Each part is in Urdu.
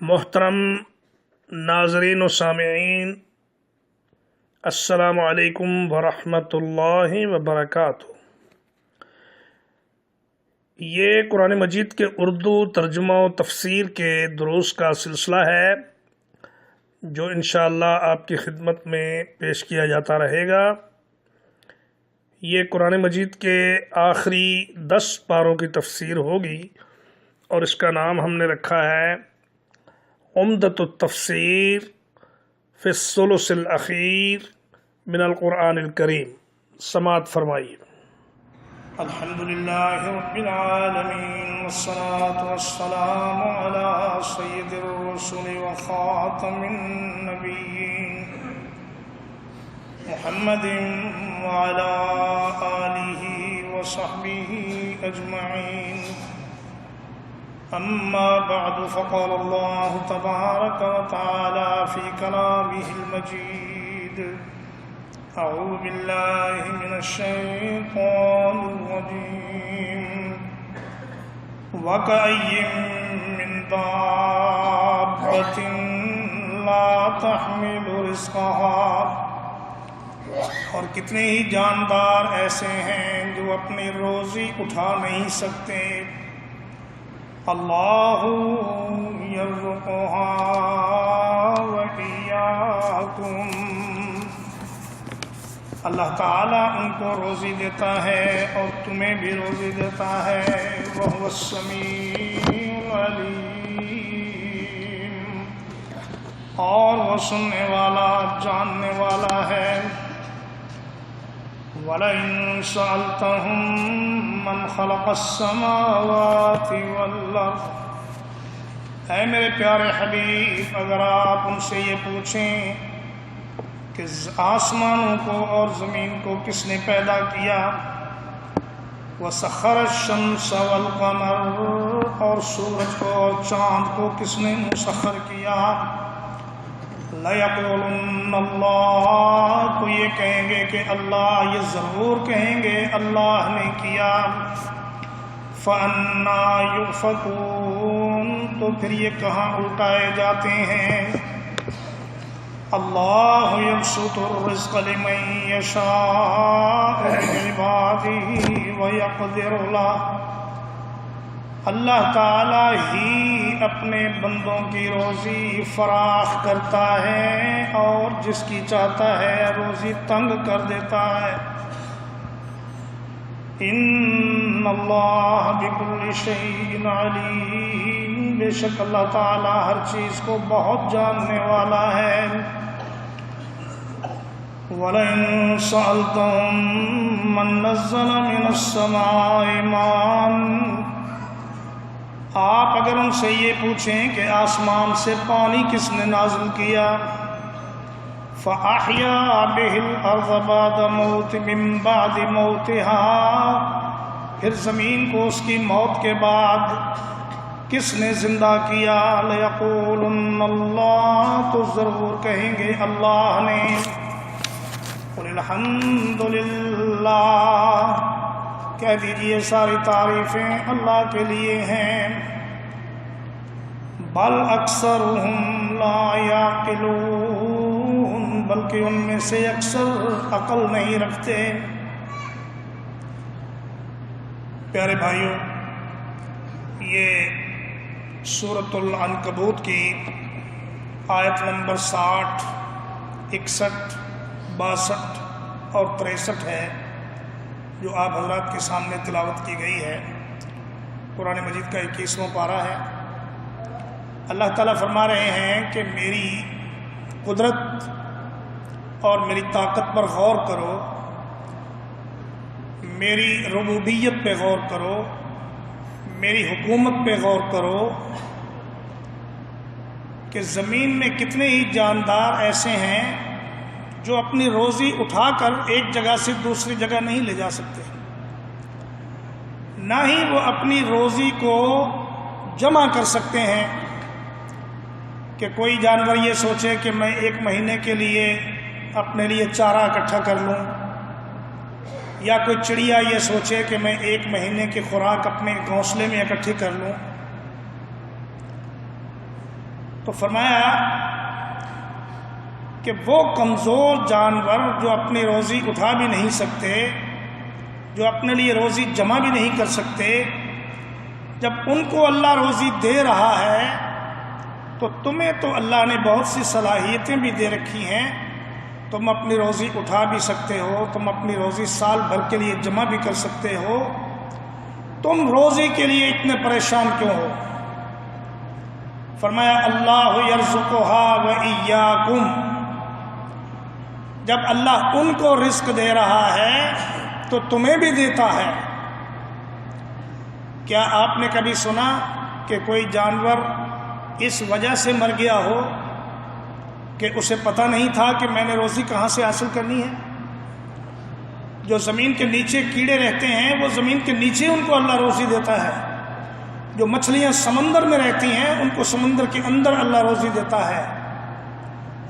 محترم ناظرین و سامعین، السلام علیکم ورحمۃ اللہ وبرکاتہ۔ یہ قرآن مجید کے اردو ترجمہ و تفسیر کے دروس کا سلسلہ ہے جو انشاءاللہ آپ کی خدمت میں پیش کیا جاتا رہے گا۔ یہ قرآن مجید کے آخری 10 پاروں کی تفسیر ہوگی اور اس کا نام ہم نے رکھا ہے عمدۃ التفسیر فی الثلث الاخیر من القرآن الکریم۔ سماعت فرمائیے۔ الحمدللہ رب العالمین والصلاة والسلام علی سید الرسل وخاتم النبیین محمد وعلی آلہ وصحبہ اجمعین۔ اما بعد فقال اللہ تبارک وتعالی فی کلامہ المجید اعوذ باللہ من الشیطان الرجیم وَكَأَيٍّ مِّن دَابَّةٍ لَا تَحْمِلُ رِزْقَهَا، اور کتنے ہی جاندار ایسے ہیں جو اپنی روزی اٹھا نہیں سکتے۔ اللہ یرزقها وإیاکم، اللہ تعالیٰ ان کو روزی دیتا ہے اور تمہیں بھی روزی دیتا ہے۔ وَهُوَ السَّمِيعُ الْعَلِيمُ، اور وہ سننے والا جاننے والا ہے۔ وَلَئِن سَأَلْتَهُم مَّنْ خَلَقَ السَّمَاوَاتِ وَالْأَرْضَ، اے میرے پیارے حبیب، اگر آپ ان سے یہ پوچھیں کہ آسمانوں کو اور زمین کو کس نے پیدا کیا، وَسَخَّرَ الشَّمْسَ وَالْقَمَرَ، اور سورج کو اور چاند کو کس نے مسخر کیا، لَيَقُولُنَّ اللَّهُ، تو یہ کہیں گے کہ اللہ، یہ ضرور کہیں گے اللہ نے کیا۔ فَأَنَّىٰ يُؤْفَكُونَ، تو پھر یہ کہاں الٹائے جاتے ہیں۔ اللہ یبسط الرزق لمن یشاء من عبادہ ویقدر لہ، اللہ تعالی ہی اپنے بندوں کی روزی فراخ کرتا ہے اور جس کی چاہتا ہے روزی تنگ کر دیتا ہے۔ ان اللہ بکل شیء علیم، بے شک اللہ تعالی ہر چیز کو بہت جاننے والا ہے۔ وَلَئِن سَأَلْتَهُم مَّن نَّزَّلَ مِنَ السَّمَاءِ مَاءً، آپ اگر ان سے یہ پوچھیں کہ آسمان سے پانی کس نے نازل کیا، فَأَحْيَا بِهِ الْأَرْضَ مِن بَعْدِ مَوْتِهَا، پھر زمین کو اس کی موت کے بعد کس نے زندہ کیا، لَيَقُولُنَّ اللَّهُ، تو ضرور کہیں گے اللہ نے۔ قُلِ الْحَمْدُ لِلَّهِ، کہہ دیجئے ساری تعریفیں اللہ کے لیے ہیں۔ بل اکثرهم لا یعقلون، بلکہ ان میں سے اکثر عقل نہیں رکھتے۔ پیارے بھائیوں، یہ سورۃ العنکبوت کی آیت نمبر 60، 61، 62 اور 63 ہے جو آپ حضرات کے سامنے تلاوت کی گئی ہے۔ قرآن مجید کا 21واں پارہ ہے۔ اللہ تعالیٰ فرما رہے ہیں کہ میری قدرت اور میری طاقت پر غور کرو، میری ربوبیت پہ غور کرو، میری حکومت پہ غور کرو کہ زمین میں کتنے ہی جاندار ایسے ہیں جو اپنی روزی اٹھا کر ایک جگہ سے دوسری جگہ نہیں لے جا سکتے، نہ ہی وہ اپنی روزی کو جمع کر سکتے ہیں کہ کوئی جانور یہ سوچے کہ میں 1 مہینے کے لیے اپنے لیے چارہ اکٹھا کر لوں، یا کوئی چڑیا یہ سوچے کہ میں 1 مہینے کی خوراک اپنے گھونسلے میں اکٹھی کر لوں۔ تو فرمایا کہ وہ کمزور جانور جو اپنی روزی اٹھا بھی نہیں سکتے، جو اپنے لیے روزی جمع بھی نہیں کر سکتے، جب ان کو اللہ روزی دے رہا ہے تو تمہیں تو اللہ نے بہت سی صلاحیتیں بھی دے رکھی ہیں، تم اپنی روزی اٹھا بھی سکتے ہو، تم اپنی روزی سال بھر کے لیے جمع بھی کر سکتے ہو، تم روزی کے لیے اتنے پریشان کیوں ہو؟ فرمایا اللہ یرزقھا و ایاکم، جب اللہ ان کو رزق دے رہا ہے تو تمہیں بھی دیتا ہے۔ کیا آپ نے کبھی سنا کہ کوئی جانور اس وجہ سے مر گیا ہو کہ اسے پتہ نہیں تھا کہ میں نے روزی کہاں سے حاصل کرنی ہے؟ جو زمین کے نیچے کیڑے رہتے ہیں وہ زمین کے نیچے ان کو اللہ روزی دیتا ہے، جو مچھلیاں سمندر میں رہتی ہیں ان کو سمندر کے اندر اللہ روزی دیتا ہے،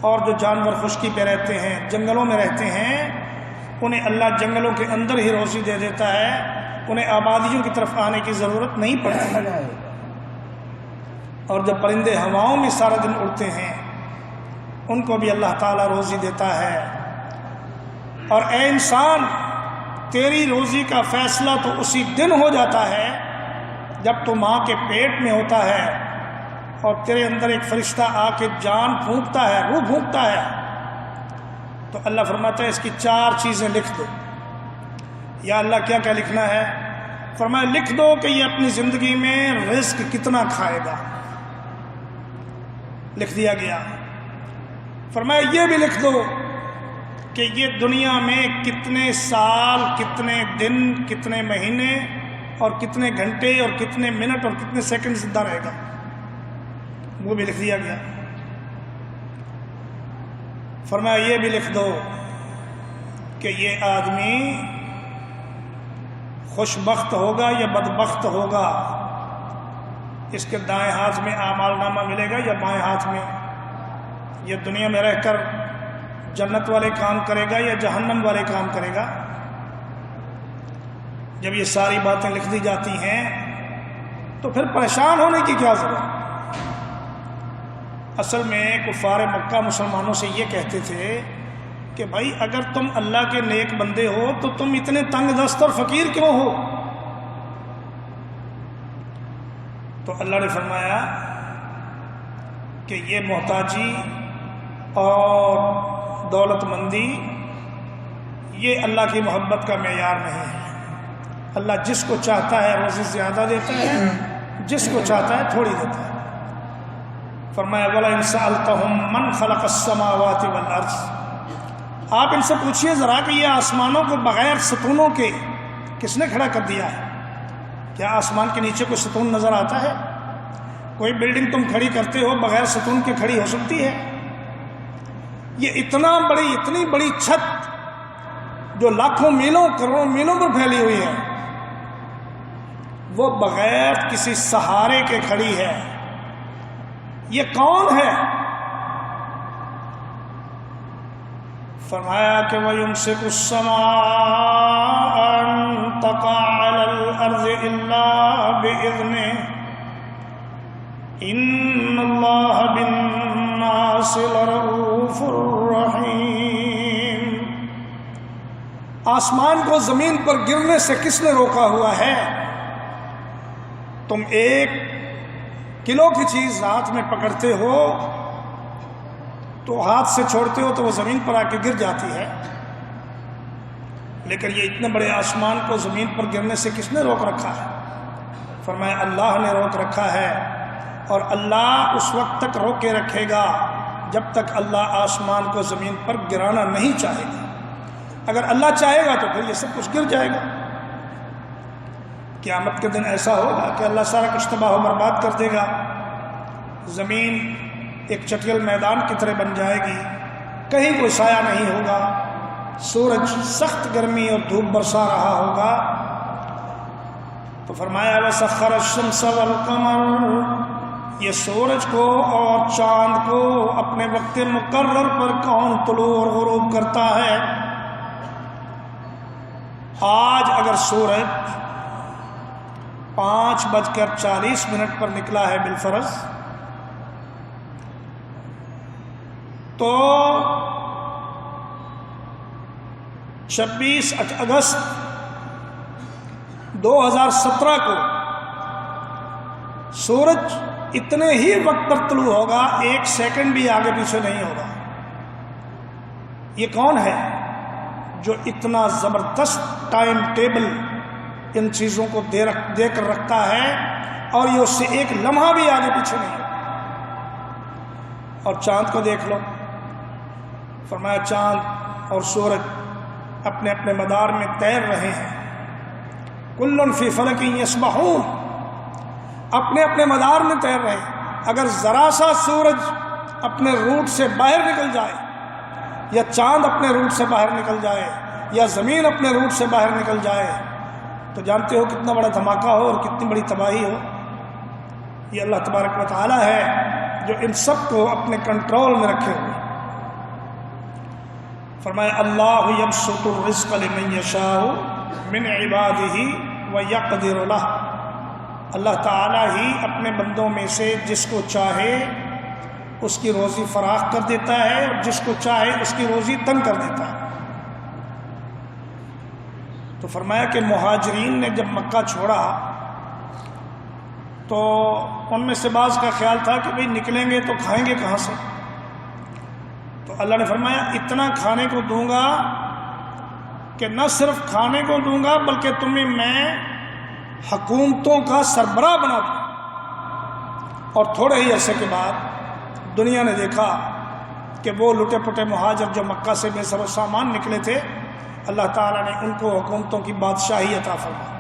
اور جو جانور خشکی پہ رہتے ہیں، جنگلوں میں رہتے ہیں، انہیں اللہ جنگلوں کے اندر ہی روزی دے دیتا ہے، انہیں آبادیوں کی طرف آنے کی ضرورت نہیں پڑتی۔ اور جب پرندے ہواؤں میں سارا دن اڑتے ہیں ان کو بھی اللہ تعالیٰ روزی دیتا ہے۔ اور اے انسان، تیری روزی کا فیصلہ تو اسی دن ہو جاتا ہے جب تو ماں کے پیٹ میں ہوتا ہے اور تیرے اندر ایک فرشتہ آ کے جان پھونکتا ہے، روح پھونکتا ہے، تو اللہ فرماتا ہے اس کی 4 چیزیں لکھ دو۔ یا اللہ کیا کیا لکھنا ہے؟ فرمایا لکھ دو کہ یہ اپنی زندگی میں رزق کتنا کھائے گا، لکھ دیا گیا۔ فرمایا یہ بھی لکھ دو کہ یہ دنیا میں کتنے سال، کتنے دن، کتنے مہینے اور کتنے گھنٹے اور کتنے منٹ اور کتنے سیکنڈ زندہ رہے گا، وہ بھی لکھ دیا گیا۔ فرمایا یہ بھی لکھ دو کہ یہ آدمی خوش بخت ہوگا یا بدبخت ہوگا، اس کے دائیں ہاتھ میں اعمال نامہ ملے گا یا بائیں ہاتھ میں، یہ دنیا میں رہ کر جنت والے کام کرے گا یا جہنم والے کام کرے گا۔ جب یہ ساری باتیں لکھ دی جاتی ہیں تو پھر پریشان ہونے کی کیا ضرورت؟ اصل میں کفار مکہ مسلمانوں سے یہ کہتے تھے کہ بھائی اگر تم اللہ کے نیک بندے ہو تو تم اتنے تنگ دست اور فقیر کیوں ہو؟ تو اللہ نے فرمایا کہ یہ محتاجی اور دولت مندی یہ اللہ کی محبت کا معیار نہیں ہے۔ اللہ جس کو چاہتا ہے روزی زیادہ دیتا ہے، جس کو چاہتا ہے تھوڑی دیتا ہے۔ فرمایا وَلَئِن سَأَلْتَهُم مَّنْ خَلَقَ السَّمَاوَاتِ وَالْأَرْضِ، آپ ان سے پوچھئے ذرا کہ یہ آسمانوں کو بغیر ستونوں کے کس نے کھڑا کر دیا ہے؟ کیا آسمان کے نیچے کوئی ستون نظر آتا ہے؟ کوئی بلڈنگ تم کھڑی کرتے ہو بغیر ستون کے کھڑی ہو سکتی ہے؟ یہ اتنی بڑی چھت جو لاکھوں میلوں کروڑوں میلوں پر پھیلی ہوئی ہے، وہ بغیر کسی سہارے کے کھڑی ہے۔ یہ کون ہے؟ فرمایا کہ وَيُمْسِكُ السَّمَاءَ أَن تَقَعَ عَلَى الْأَرْضِ إِلَّا بِإِذْنِهِ إِنَّ اللَّهَ بِالنَّاسِ لَرَءُوفٌ رَحِيمٌ۔ آسمان کو زمین پر گرنے سے کس نے روکا ہوا ہے؟ تم 1 کلو کی چیز ہاتھ میں پکڑتے ہو تو ہاتھ سے چھوڑتے ہو تو وہ زمین پر آ کے گر جاتی ہے، لیکن یہ اتنے بڑے آسمان کو زمین پر گرنے سے کس نے روک رکھا ہے؟ فرمایا اللہ نے روک رکھا ہے، اور اللہ اس وقت تک روکے رکھے گا جب تک اللہ آسمان کو زمین پر گرانا نہیں چاہے گا۔ اگر اللہ چاہے گا تو پھر یہ سب کچھ گر جائے گا۔ قیامت کے دن ایسا ہوگا کہ اللہ سارا کچھ تباہ و برباد کر دے گا، زمین ایک چٹیل میدان کی طرح بن جائے گی، کہیں کوئی سایہ نہیں ہوگا، سورج سخت گرمی اور دھوپ برسا رہا ہوگا۔ تو فرمایا وَسَخَّرَ الشَّمْسَ وَالْقَمَرَ، یہ سورج کو اور چاند کو اپنے وقت مقرر پر کون طلوع اور غروب کرتا ہے؟ آج اگر سورج 5:40 پر نکلا ہے بالفرض، تو 26 اگست 2017 کو سورج اتنے ہی وقت پر طلوع ہوگا، 1 سیکنڈ بھی آگے پیچھے نہیں ہوگا۔ یہ کون ہے جو اتنا زبردست ٹائم ٹیبل ان چیزوں کو دے کر رکھتا ہے اور یہ اس سے ایک لمحہ بھی آگے پیچھے نہیں ہوگا؟ اور چاند کو دیکھ لو، فرمایا چاند اور سورج اپنے اپنے مدار میں تیر رہے ہیں، کل فی فلک یسبحون، اپنے اپنے مدار میں تیر رہے ہیں۔ اگر ذرا سا سورج اپنے روٹ سے باہر نکل جائے، یا چاند اپنے روٹ سے باہر نکل جائے، یا زمین اپنے روٹ سے باہر نکل جائے، تو جانتے ہو کتنا بڑا دھماکہ ہو اور کتنی بڑی تباہی ہو۔ یہ اللہ تبارک و تعالی ہے جو ان سب کو اپنے کنٹرول میں رکھے ہوئے۔ فرمایا اللہ یبسط الرزق لمن یشاء من عبادہ ویقدر لہ، اللہ تعالی ہی اپنے بندوں میں سے جس کو چاہے اس کی روزی فراخ کر دیتا ہے اور جس کو چاہے اس کی روزی تنگ کر دیتا ہے۔ تو فرمایا کہ مہاجرین نے جب مکہ چھوڑا تو ان میں سے بعض کا خیال تھا کہ بھئی نکلیں گے تو کھائیں گے کہاں سے؟ تو اللہ نے فرمایا اتنا کھانے کو دوں گا کہ نہ صرف کھانے کو دوں گا بلکہ تمہیں میں حکومتوں کا سربراہ بنا دوں۔ اور تھوڑے ہی عرصے کے بعد دنیا نے دیکھا کہ وہ لٹے پٹے مہاجر جو مکہ سے بے سر و سامان نکلے تھے، اللہ تعالیٰ نے ان کو حکومتوں کی بادشاہی عطا فرمائی،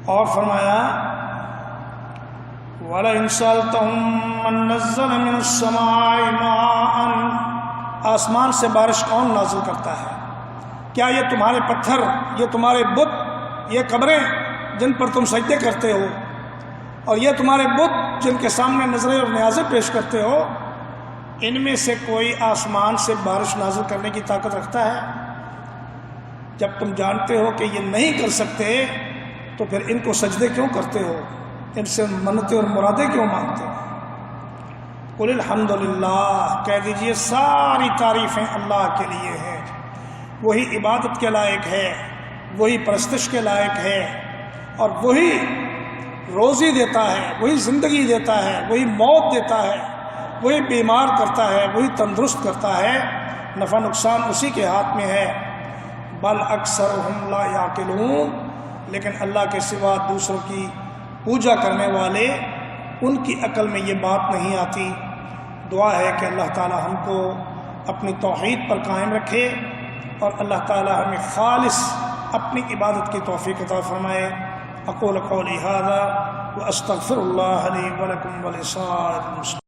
اور فرمایا وَلَئِن سَأَلْتَهُم مَّن نَّزَّلَ مِنَ السَّمَاءِ مَاءً، آسمان سے بارش کون نازل کرتا ہے؟ کیا یہ تمہارے پتھر، یہ تمہارے بت، یہ قبریں جن پر تم سجدے کرتے ہو، اور یہ تمہارے بت جن کے سامنے نظریں اور نیازیں پیش کرتے ہو، ان میں سے کوئی آسمان سے بارش نازل کرنے کی طاقت رکھتا ہے؟ جب تم جانتے ہو کہ یہ نہیں کر سکتے تو پھر ان کو سجدے کیوں کرتے ہو، ان سے منتیں اور مرادیں کیوں مانگتے ہو؟ قل الحمدللہ، کہہ دیجئے ساری تعریفیں اللہ کے لیے ہیں، وہی عبادت کے لائق ہے، وہی پرستش کے لائق ہے، اور وہی روزی دیتا ہے، وہی زندگی دیتا ہے، وہی موت دیتا ہے، وہی بیمار کرتا ہے، وہی تندرست کرتا ہے، نفع نقصان اسی کے ہاتھ میں ہے۔ بل اکثرہم لا یعقلون، لیکن اللہ کے سوا دوسروں کی پوجا کرنے والے، ان کی عقل میں یہ بات نہیں آتی۔ دعا ہے کہ اللہ تعالی ہم کو اپنی توحید پر قائم رکھے اور اللہ تعالی ہمیں خالص اپنی عبادت کی توفیق عطا فرمائے۔ اقول قولی ھذا واستغفر اللہ لی ولکم ولسائر المسلمین۔